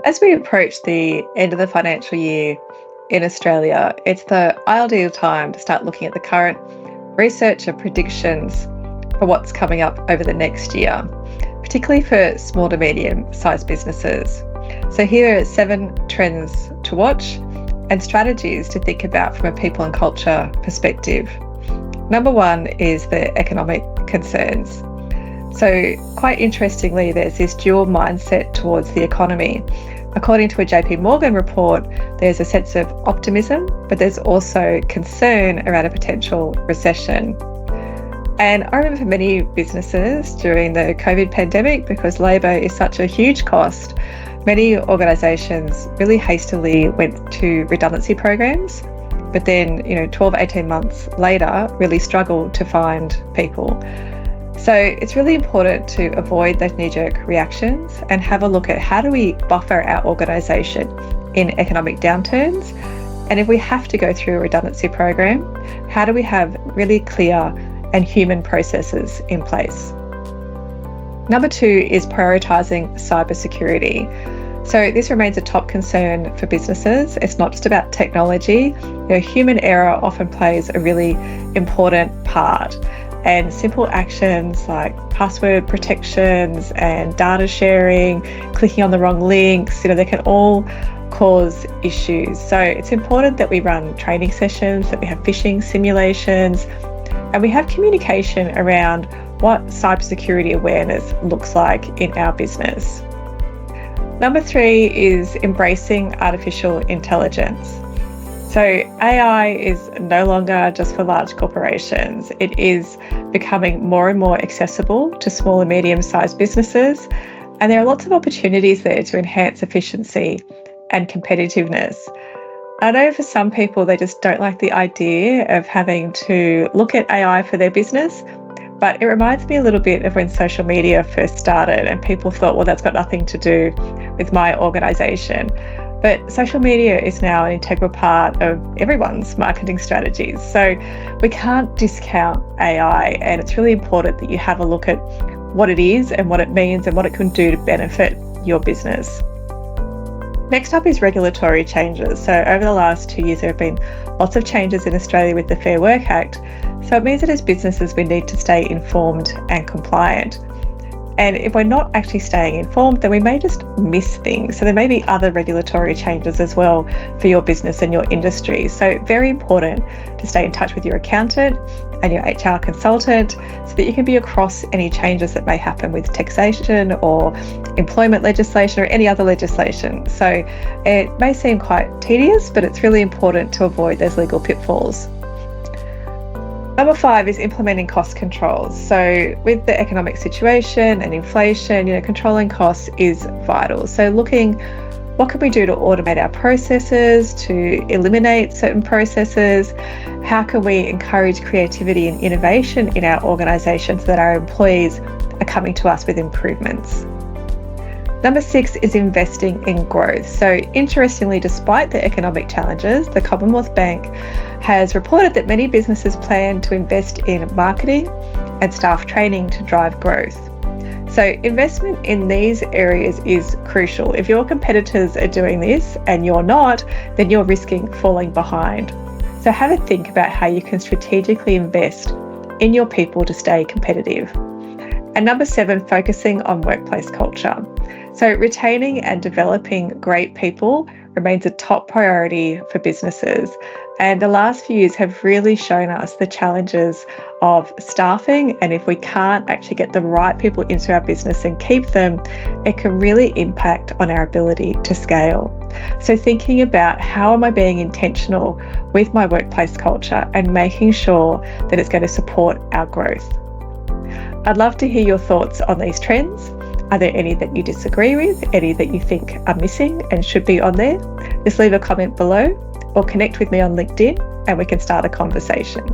As we approach the end of the financial year in Australia, it's the ideal time to start looking at the current research and predictions for what's coming up over the next year, particularly for small to medium sized businesses. So here are 7 trends to watch and strategies to think about from a people and culture perspective. Number 1 is the economic concerns. So quite interestingly, there's this dual mindset towards the economy. According to a JP Morgan report, there's a sense of optimism, but there's also concern around a potential recession. And I remember for many businesses during the COVID pandemic, because labour is such a huge cost, many organisations really hastily went to redundancy programs, but then 12, 18 months later really struggled to find people. So it's really important to avoid those knee-jerk reactions and have a look at how do we buffer our organisation in economic downturns. And if we have to go through a redundancy program, how do we have really clear and human processes in place? Number 2 is prioritising cybersecurity. So this remains a top concern for businesses. It's not just about technology. Human error often plays a really important part. And simple actions like password protections and data sharing, clicking on the wrong links, they can all cause issues. So it's important that we run training sessions, that we have phishing simulations, and we have communication around what cybersecurity awareness looks like in our business. Number 3 is embracing artificial intelligence. So AI is no longer just for large corporations. It is becoming more and more accessible to small and medium-sized businesses. And there are lots of opportunities there to enhance efficiency and competitiveness. I know for some people, they just don't like the idea of having to look at AI for their business. But it reminds me a little bit of when social media first started and people thought, well, that's got nothing to do with my organisation. But social media is now an integral part of everyone's marketing strategies. So we can't discount AI, and it's really important that you have a look at what it is and what it means and what it can do to benefit your business. Next up is regulatory changes. So over the last 2 years, there have been lots of changes in Australia with the Fair Work Act. So it means that as businesses, we need to stay informed and compliant. And if we're not actually staying informed, then we may just miss things. So there may be other regulatory changes as well for your business and your industry. So very important to stay in touch with your accountant and your HR consultant so that you can be across any changes that may happen with taxation or employment legislation or any other legislation. So it may seem quite tedious, but it's really important to avoid those legal pitfalls. Number 5 is implementing cost controls. So with the economic situation and inflation, controlling costs is vital. So looking, what can we do to automate our processes, to eliminate certain processes? How can we encourage creativity and innovation in our organisation so that our employees are coming to us with improvements? Number 6 is investing in growth. So interestingly, despite the economic challenges, the Commonwealth Bank has reported that many businesses plan to invest in marketing and staff training to drive growth. So investment in these areas is crucial. If your competitors are doing this and you're not, then you're risking falling behind. So have a think about how you can strategically invest in your people to stay competitive. And number 7, focusing on workplace culture. So retaining and developing great people remains a top priority for businesses. And the last few years have really shown us the challenges of staffing. And if we can't actually get the right people into our business and keep them, it can really impact on our ability to scale. So thinking about how am I being intentional with my workplace culture and making sure that it's going to support our growth. I'd love to hear your thoughts on these trends. Are there any that you disagree with, any that you think are missing and should be on there? Just leave a comment below or connect with me on LinkedIn and we can start a conversation.